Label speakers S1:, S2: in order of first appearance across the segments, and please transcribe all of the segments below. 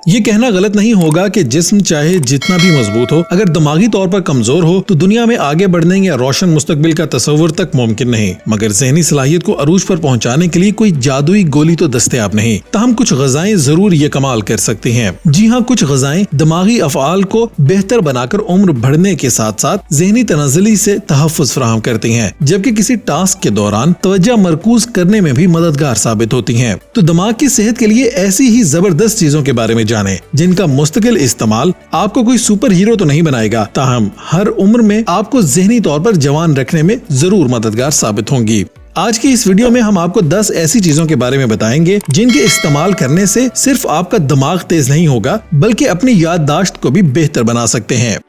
S1: ये कहना गलत नहीं होगा कि जिस्म चाहे जितना भी मजबूत हो, अगर दिमागी तौर पर कमजोर हो तो दुनिया में आगे बढ़ने या रोशन मुस्तकबिल का तस्वुर तक मुमकिन नहीं। मगर ज़हनी सलाहियत को अरूज पर पहुंचाने के लिए कोई जादुई गोली तो दस्तयाब नहीं, ताहम कुछ ग़िज़ाएं जरूर ये कमाल कर सकती हैं। जी हाँ, कुछ ग़िज़ाएं दिमागी अफ़आल को बेहतर बनाकर उम्र बढ़ने के साथ साथ ज़हनी तनज़्ज़ुली से तहफ़्फ़ुज़ फराहम करती हैं, जबकि किसी टास्क के दौरान तवज्जो मरकूज करने में भी मददगार साबित होती हैं। तो दिमाग की सेहत के लिए ऐसी ही जबरदस्त चीजों के बारे में जानें, जिनका मुस्तकिल इस्तेमाल आपको कोई सुपर हीरो तो नहीं बनाएगा, ताहम हर उम्र में आपको ज़हनी तौर पर जवान रखने में जरूर मददगार साबित होंगी। आज की इस वीडियो में हम आपको 10 ऐसी चीजों के बारे में बताएंगे जिनके इस्तेमाल करने से सिर्फ आपका दिमाग तेज नहीं होगा, बल्कि अपनी याददाश्त को भी बेहतर बना सकते हैं।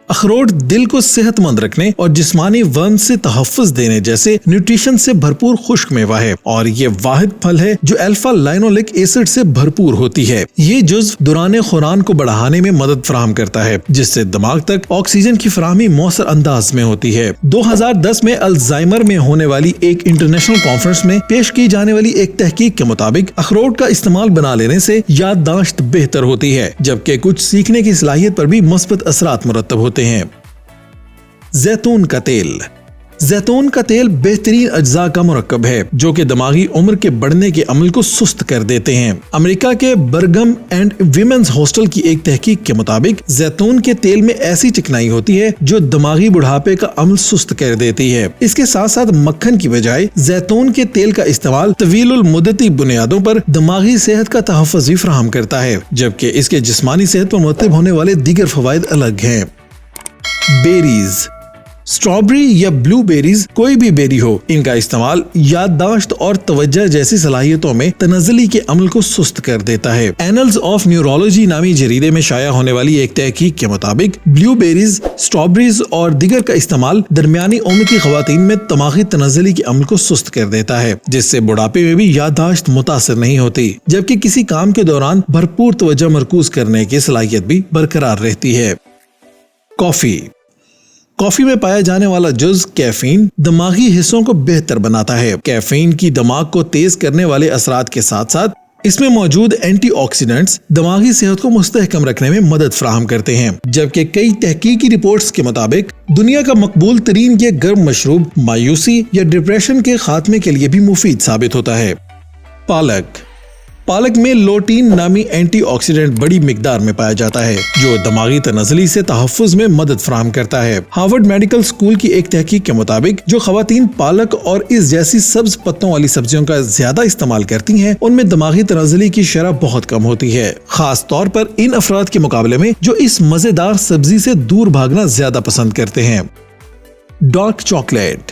S1: अखरोट दिल को सेहतमंद रखने और जिस्मानी वज़न से तहफ़्फ़ुज़ देने जैसे न्यूट्रिशन से भरपूर खुश्क मेवा है और ये वाहिद फल है जो अल्फा लाइनोलिक एसिड से भरपूर होती है। ये जुज़्व दौरान खुरान को बढ़ाने में मदद फराहम करता है, जिससे दिमाग तक ऑक्सीजन की फराहमी मौसर अंदाज में होती है। 2010 में अल्जाइमर में होने वाली एक इंटरनेशनल कॉन्फ्रेंस में पेश की जाने वाली एक तहकीक के मुताबिक अखरोट का इस्तेमाल बना लेने से याददाश्त बेहतर होती है, जबकि कुछ सीखने की सलाहियत पर भी मुस्बत असरात मुरतब होते हैं। जैतून का तेल बेहतरीन अज्जा का मुरक्कब है जो कि दिमागी उम्र के बढ़ने के अमल को सुस्त कर देते हैं। अमेरिका के बर्गम एंड विमेंस हॉस्टल की एक तहकीक के मुताबिक जैतून के तेल में ऐसी चिकनाई होती है जो दिमागी बुढ़ापे का अमल सुस्त कर देती है। इसके साथ साथ मक्खन की बजाय जैतून के तेल का इस्तेमाल तवीलुल मुद्दती बुनियादों पर दिमागी सेहत का तहफ़्फ़ुज़ भी फराहम करता है, जबकि इसके जिस्मानी सेहत पर मुरतब होने वाले दीगर फवाइद अलग हैं। बेरीज, स्ट्रॉबेरी या ब्लूबेरीज कोई भी बेरी हो, इनका इस्तेमाल याददाश्त और तवज्जो जैसी सलाहियतों में तनज़्ज़ुली के अमल को सुस्त कर देता है। एनल्स ऑफ न्यूरोलॉजी नामी जरीदे में शाया होने वाली एक तहकीक के मुताबिक ब्लूबेरीज, स्ट्रॉबेरीज और दीगर का इस्तेमाल दरमियानी उम्र की ख़वातीन में दिमागी तनज़्ज़ुली के अमल को सुस्त कर देता है, जिससे बुढ़ापे में भी याददाश्त मुतासिर नहीं होती, जबकि किसी काम के दौरान भरपूर तवज्जो मरकूज करने की सलाहियत भी बरकरार रहती है। कॉफी में पाया जाने वाला जुज़ कैफीन दिमागी हिस्सों को बेहतर बनाता है। कैफीन की दिमाग को तेज करने वाले असरात के साथ साथ इसमें मौजूद एंटीऑक्सीडेंट्स दिमागी सेहत को मुस्तहकम रखने में मदद फराहम करते हैं, जबकि कई तहकीकी रिपोर्ट्स के मुताबिक दुनिया का मकबूल तरीन ये गर्म मशरूब मायूसी या डिप्रेशन के खात्मे के लिए भी मुफीद साबित होता है। पालक में लोटीन नामी एंटीऑक्सीडेंट बड़ी मिकदार में पाया जाता है जो दिमागी तनज़्ज़ुली से तहफ़्फ़ुज़ में मदद फराहम करता है। हार्वर्ड मेडिकल स्कूल की एक तहकीक के मुताबिक जो ख़वातीन पालक और इस जैसी सब्ज पत्तों वाली सब्जियों का ज्यादा इस्तेमाल करती हैं, उनमें दिमागी तनज़्ज़ुली की शरह बहुत कम होती है, खास तौर पर इन अफराद के मुकाबले में जो इस मजेदार सब्जी से दूर भागना ज्यादा पसंद करते हैं। डार्क चॉकलेट,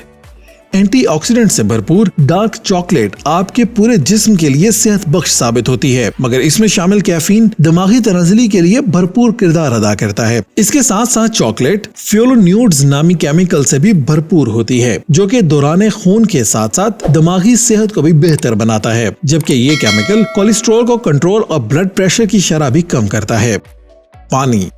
S1: एंटीऑक्सीडेंट से भरपूर डार्क चॉकलेट आपके पूरे जिस्म के लिए सेहत बख्श साबित होती है, मगर इसमें शामिल कैफीन दिमागी तनज़्ज़ुली के लिए भरपूर किरदार अदा करता है। इसके साथ साथ चॉकलेट फ्लोवोनोइड्स नामी केमिकल से भी भरपूर होती है, जो कि दौरान खून के साथ साथ दिमागी सेहत को भी बेहतर बनाता है, जबकि ये केमिकल कोलेस्ट्रॉल को कंट्रोल और ब्लड प्रेशर की शरह भी कम करता है। पानी,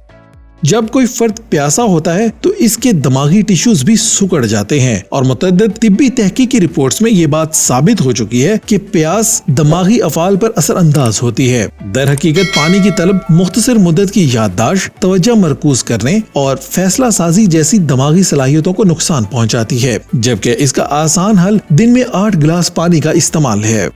S1: जब कोई फर्द प्यासा होता है तो इसके दिमागी टिश्यूज भी सुकड़ जाते हैं और मुतअद्दिद तिब्बी तहकीकी रिपोर्ट्स में ये बात साबित हो चुकी है कि प्यास दिमागी अफ़आल पर असर अंदाज होती है। दर हकीकत पानी की तलब मुख्तसर मुद्दत की याददाश्त, तवज्जो मरकूज करने और फैसला साजी जैसी दिमागी सलाहियतों को नुकसान पहुँचाती है, जबकि इसका आसान हल दिन में 8 गिलास पानी का इस्तेमाल है।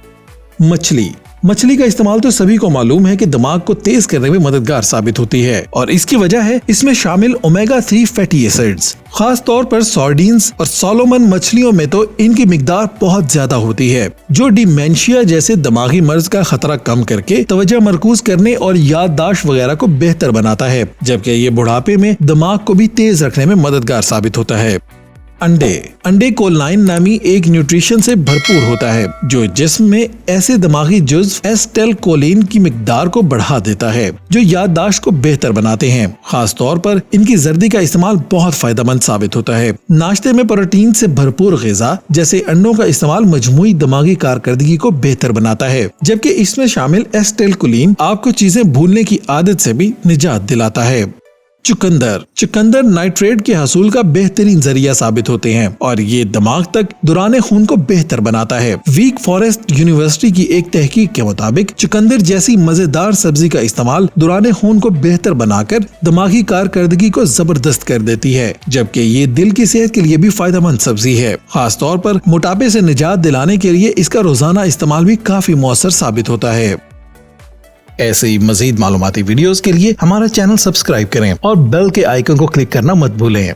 S1: मछली का इस्तेमाल तो सभी को मालूम है कि दिमाग को तेज करने में मददगार साबित होती है और इसकी वजह है इसमें शामिल ओमेगा 3 फैटी एसिड्स। खास तौर पर सार्डीन्स और सोलोमन मछलियों में तो इनकी मिकदार बहुत ज्यादा होती है, जो डिमेंशिया जैसे दिमागी मर्ज का खतरा कम करके तवज्जो मरकूज करने और याददाश्त वगैरह को बेहतर बनाता है, जबकि ये बुढ़ापे में दिमाग को भी तेज रखने में मददगार साबित होता है। अंडे कोलाइन नामी एक न्यूट्रिशन से भरपूर होता है जो जिस्म में ऐसे दिमागी जुज़्व एसिटाइलकोलिन की मिकदार को बढ़ा देता है जो याददाश्त को बेहतर बनाते हैं। खास तौर पर इनकी जर्दी का इस्तेमाल बहुत फायदेमंद साबित होता है। नाश्ते में प्रोटीन से भरपूर ग़िज़ा जैसे अंडों का इस्तेमाल मजमूई दिमागी कारकर्दगी को बेहतर बनाता है, जबकि इसमें शामिल एसिटाइलकोलिन आपको चीजें भूलने की आदत से भी निजात दिलाता है। चुकंदर नाइट्रेट के हसूल का बेहतरीन जरिया साबित होते हैं और ये दिमाग तक दौरान खून को बेहतर बनाता है। वीक फॉरेस्ट यूनिवर्सिटी की एक तहकीक के मुताबिक चुकंदर जैसी मजेदार सब्जी का इस्तेमाल दौरान खून को बेहतर बनाकर दिमागी कारकर्दगी को जबरदस्त कर देती है, जबकि ये दिल की सेहत के लिए भी फायदेमंद सब्जी है। खास तौर पर मोटापे से निजात दिलाने के लिए इसका रोजाना इस्तेमाल भी काफी मौसर साबित होता है। ऐसे ही मजीद मालूमाती वीडियोस के लिए हमारा चैनल सब्सक्राइब करें और बेल के आइकन को क्लिक करना मत भूलें।